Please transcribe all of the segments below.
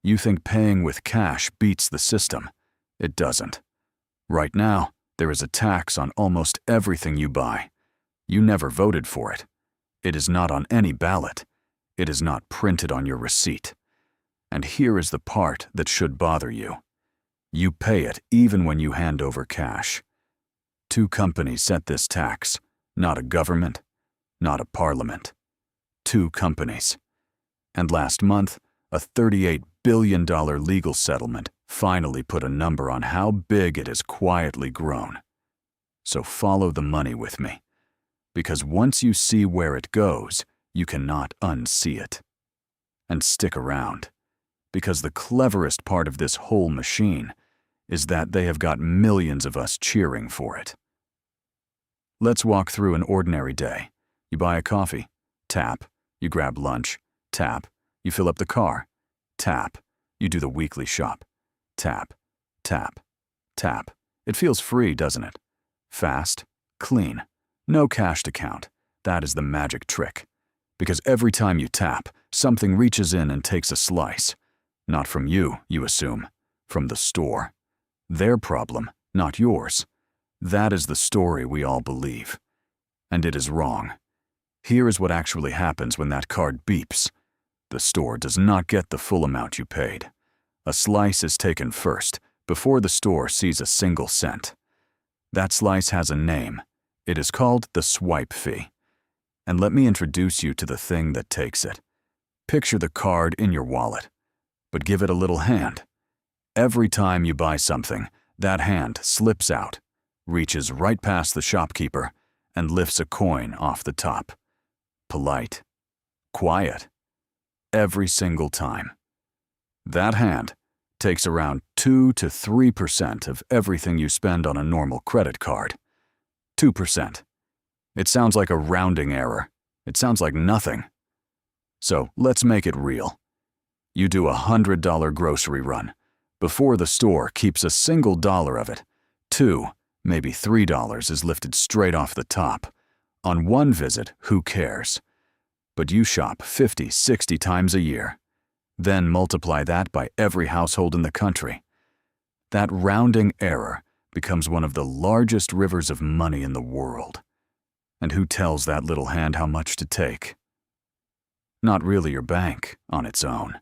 You think paying with cash beats the system. It doesn't. Right now, there is a tax on almost everything you buy. You never voted for it. It is not on any ballot. It is not printed on your receipt. And here is the part that should bother you. You pay it even when you hand over cash. 2 companies set this tax, not a government, not a parliament. 2 companies. And last month, a $38 billion legal settlement finally put a number on how big it has quietly grown. So follow the money with me, because once you see where it goes, you cannot unsee it. And stick around, because the cleverest part of this whole machine is that they have got millions of us cheering for it. Let's walk through an ordinary day. You buy a coffee, tap. You grab lunch, tap. You fill up the car, tap. You do the weekly shop, tap, tap, tap. It feels free, doesn't it? Fast, clean, no cash to count. That is the magic trick. Because every time you tap, something reaches in and takes a slice. Not from you, you assume, from the store. Their problem, not yours. That is the story we all believe. And it is wrong. Here is what actually happens when that card beeps. The store does not get the full amount you paid. A slice is taken first, before the store sees a single cent. That slice has a name. It is called the swipe fee. And let me introduce you to the thing that takes it. Picture the card in your wallet, but give it a little hand. Every time you buy something, that hand slips out, reaches right past the shopkeeper, and lifts a coin off the top. Polite. Quiet. Every single time. That hand takes around 2 to 3% of everything you spend on a normal credit card. 2%. It sounds like a rounding error. It sounds like nothing. So let's make it real. You do a $100 grocery run. Before the store keeps a single dollar of it, $2, maybe $3 is lifted straight off the top. On one visit, who cares? But you shop 50, 60 times a year. Then multiply that by every household in the country. That rounding error becomes one of the largest rivers of money in the world. And who tells that little hand how much to take? Not really your bank on its own.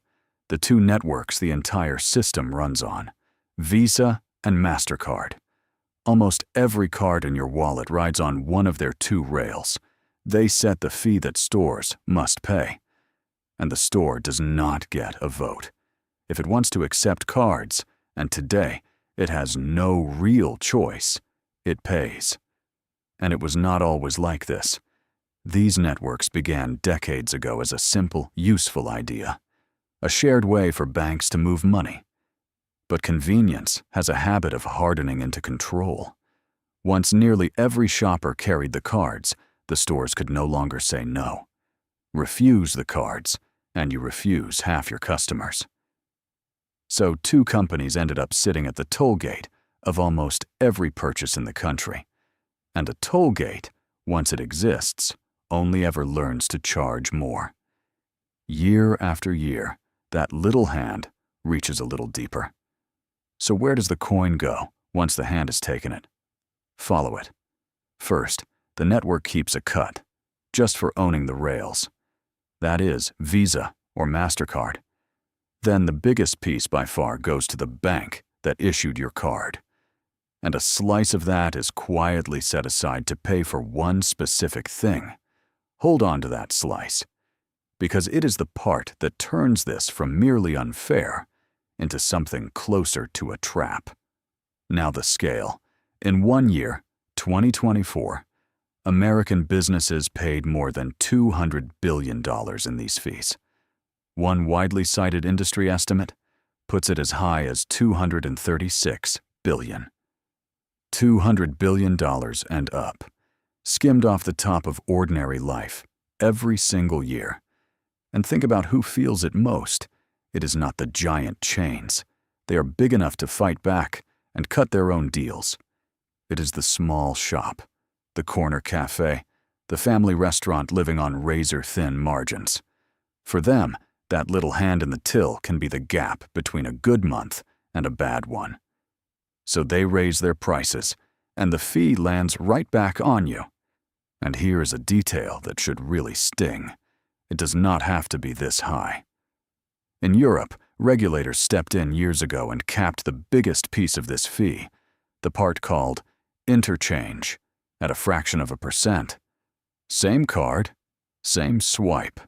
The 2 networks the entire system runs on, Visa and Mastercard. Almost every card in your wallet rides on one of their 2 rails. They set the fee that stores must pay. And the store does not get a vote. If it wants to accept cards, and today it has no real choice, it pays. And it was not always like this. These networks began decades ago as a simple, useful idea. A shared way for banks to move money. But convenience has a habit of hardening into control. Once nearly every shopper carried the cards, the stores could no longer say no. Refuse the cards, and you refuse half your customers. So 2 companies ended up sitting at the toll gate of almost every purchase in the country. And a toll gate, once it exists, only ever learns to charge more. Year after year, that little hand reaches a little deeper. So where does the coin go once the hand has taken it? Follow it. First, the network keeps a cut, just for owning the rails. That is Visa or Mastercard. Then the biggest piece by far goes to the bank that issued your card. And a slice of that is quietly set aside to pay for one specific thing. Hold on to that slice, because it is the part that turns this from merely unfair into something closer to a trap. Now the scale. In 1 year, 2024, American businesses paid more than $200 billion in these fees. One widely cited industry estimate puts it as high as $236 billion. $200 billion and up, skimmed off the top of ordinary life every single year. And think about who feels it most. It is not the giant chains. They are big enough to fight back and cut their own deals. It is the small shop, the corner cafe, the family restaurant living on razor-thin margins. For them, That little hand in the till can be the gap between a good month and a bad one. So they raise their prices, and the fee lands right back on you. And here is a detail that should really sting. It does not have to be this high. In Europe, regulators stepped in years ago and capped the biggest piece of this fee, the part called interchange, at a fraction of a percent. Same card, same swipe,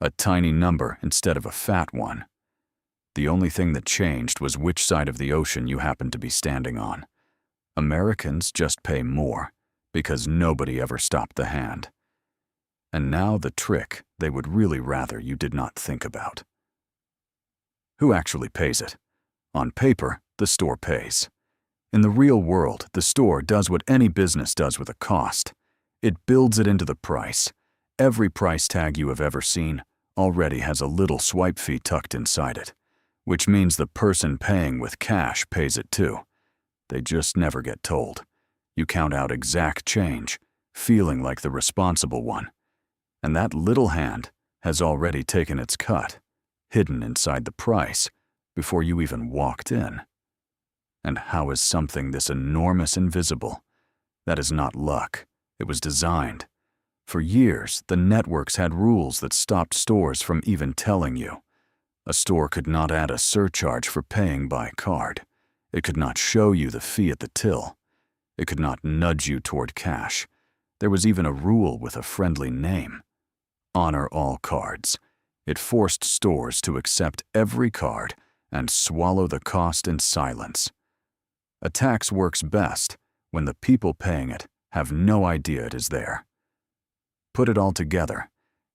a tiny number instead of a fat one. The only thing that changed was which side of the ocean you happened to be standing on. Americans just pay more because nobody ever stopped the hand. And now the trick they would really rather you did not think about. Who actually pays it? On paper, the store pays. In the real world, the store does what any business does with a cost. It builds it into the price. Every price tag you have ever seen already has a little swipe fee tucked inside it, which means the person paying with cash pays it too. They just never get told. You count out exact change, feeling like the responsible one. And that little hand has already taken its cut, hidden inside the price, before you even walked in. And how is something this enormous invisible? That is not luck. It was designed. For years, the networks had rules that stopped stores from even telling you. A store could not add a surcharge for paying by card. It could not show you the fee at the till. It could not nudge you toward cash. There was even a rule with a friendly name. Honor all cards. It forced stores to accept every card and swallow the cost in silence. A tax works best when the people paying it have no idea it is there. Put it all together,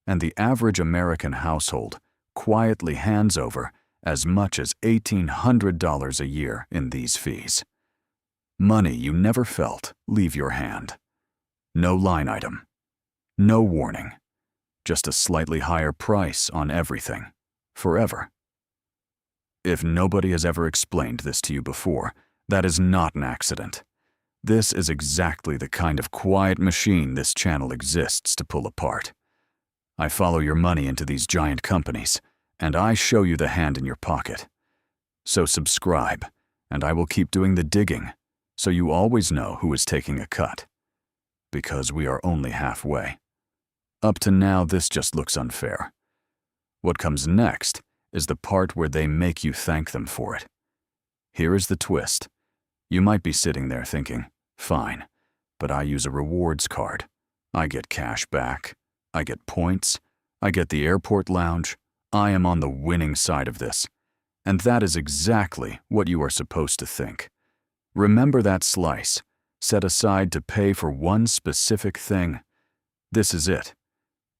and the average American household quietly hands over as much as $1,800 a year in these fees. Money you never felt leave your hand. No line item. No warning. Just a slightly higher price on everything. Forever. If nobody has ever explained this to you before, that is not an accident. This is exactly the kind of quiet machine this channel exists to pull apart. I follow your money into these giant companies, and I show you the hand in your pocket. So subscribe, and I will keep doing the digging, so you always know who is taking a cut. Because we are only halfway. Up to now, this just looks unfair. What comes next is the part where they make you thank them for it. Here is the twist. You might be sitting there thinking, fine, but I use a rewards card. I get cash back. I get points. I get the airport lounge. I am on the winning side of this. And that is exactly what you are supposed to think. Remember that slice, set aside to pay for one specific thing. This is it.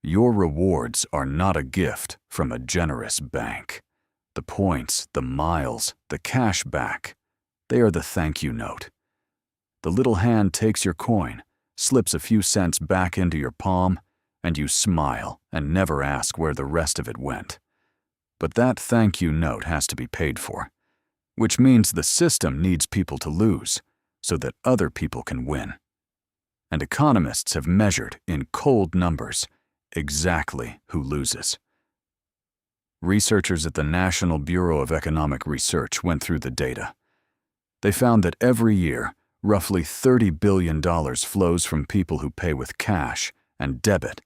Your rewards are not a gift from a generous bank. The points, the miles, the cash back, they are the thank you note. The little hand takes your coin, slips a few cents back into your palm, and you smile and never ask where the rest of it went. But that thank you note has to be paid for, which means the system needs people to lose so that other people can win. And economists have measured in cold numbers exactly who loses. Researchers at the National Bureau of Economic Research went through the data. They found that every year, roughly $30 billion flows from people who pay with cash and debit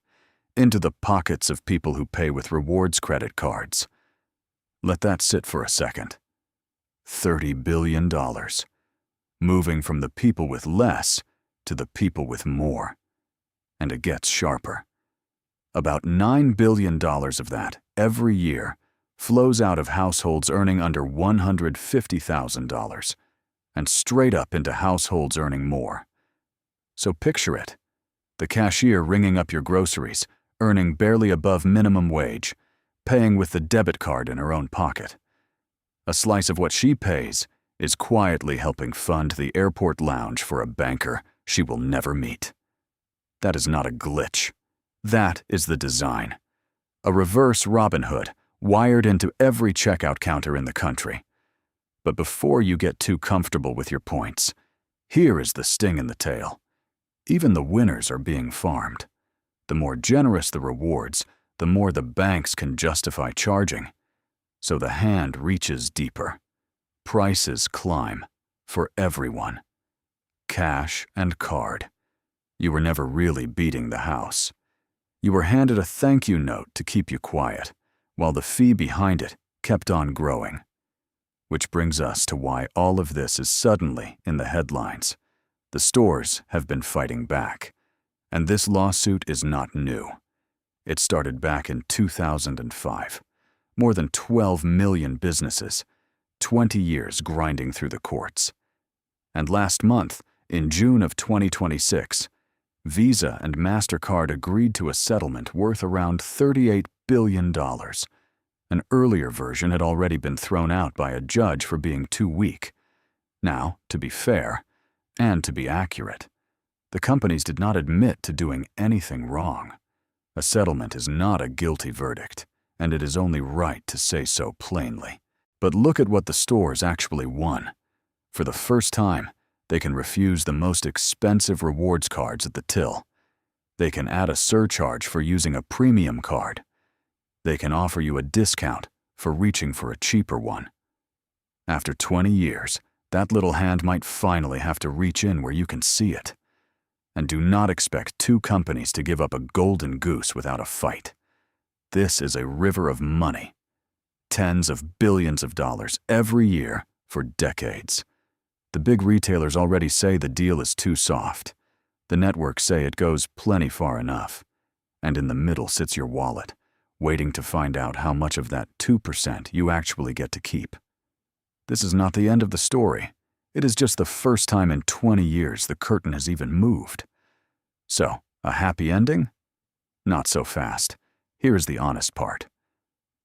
into the pockets of people who pay with rewards credit cards. Let that sit for a second. $30 billion. Moving from the people with less to the people with more. And it gets sharper. About $9 billion of that, every year, flows out of households earning under $150,000 and straight up into households earning more. So picture it. The cashier ringing up your groceries, earning barely above minimum wage, paying with the debit card in her own pocket. A slice of what she pays is quietly helping fund the airport lounge for a banker she will never meet. That is not a glitch. That is the design. A reverse Robin Hood wired into every checkout counter in the country. But before you get too comfortable with your points, here is the sting in the tail. Even the winners are being farmed. The more generous the rewards, the more the banks can justify charging. So the hand reaches deeper. Prices climb for everyone. Cash and card. You were never really beating the house. You were handed a thank you note to keep you quiet, while the fee behind it kept on growing. Which brings us to why all of this is suddenly in the headlines. The stores have been fighting back, and this lawsuit is not new. It started back in 2005. More than 12 million businesses, 20 years grinding through the courts. And last month, in June of 2026, Visa and Mastercard agreed to a settlement worth around $38 billion. An earlier version had already been thrown out by a judge for being too weak. Now, to be fair, and to be accurate, the companies did not admit to doing anything wrong. A settlement is not a guilty verdict, and it is only right to say so plainly. But look at what the stores actually won. For the first time, they can refuse the most expensive rewards cards at the till. They can add a surcharge for using a premium card. They can offer you a discount for reaching for a cheaper one. After 20 years, that little hand might finally have to reach in where you can see it. And do not expect two companies to give up a golden goose without a fight. This is a river of money. Tens of billions of dollars every year for decades. The big retailers already say the deal is too soft. The networks say it goes plenty far enough. And in the middle sits your wallet, waiting to find out how much of that 2% you actually get to keep. This is not the end of the story. It is just the first time in 20 years the curtain has even moved. So, a happy ending? Not so fast. Here is the honest part.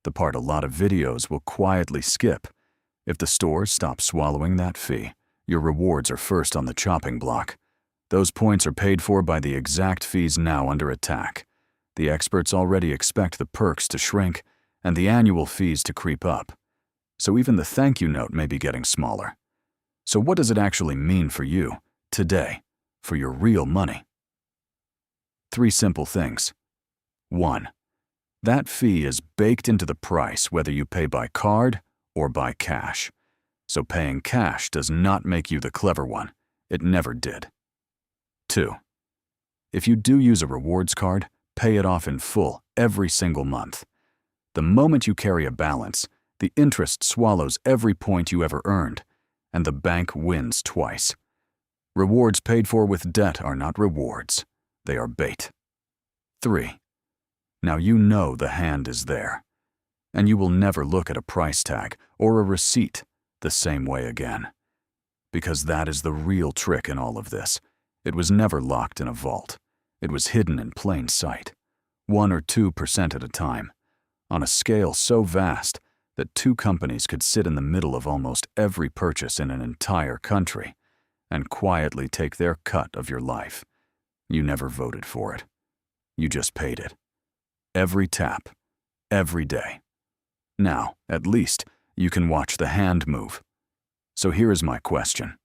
The part a lot of videos will quietly skip. If the stores stop swallowing that fee, your rewards are first on the chopping block. Those points are paid for by the exact fees now under attack. The experts already expect the perks to shrink and the annual fees to creep up. So even the thank you note may be getting smaller. So what does it actually mean for you, today, for your real money? 3 simple things. 1. That fee is baked into the price whether you pay by card or by cash. So paying cash does not make you the clever one. It never did. 2. If you do use a rewards card, pay it off in full every single month. The moment you carry a balance, the interest swallows every point you ever earned, and the bank wins twice. Rewards paid for with debt are not rewards. They are bait. 3. Now you know the hand is there, and you will never look at a price tag or a receipt the same way again. Because that is the real trick in all of this. It was never locked in a vault. It was hidden in plain sight, 1 or 2% at a time, on a scale so vast that 2 companies could sit in the middle of almost every purchase in an entire country and quietly take their cut of your life. You never voted for it. You just paid it. Every tap, every day. Now, at least, you can watch the hand move. So here is my question,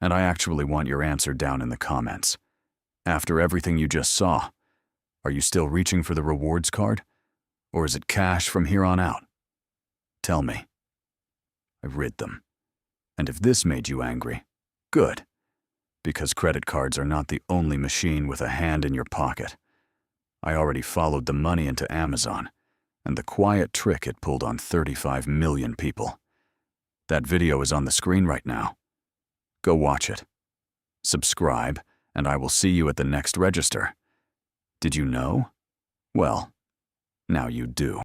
and I actually want your answer down in the comments. After everything you just saw, are you still reaching for the rewards card? Or is it cash from here on out? Tell me. I rid them. And if this made you angry, good. Because credit cards are not the only machine with a hand in your pocket. I already followed the money into Amazon, and the quiet trick it pulled on 35 million people. That video is on the screen right now. Go watch it. Subscribe, and I will see you at the next register. Did you know? Well, now you do.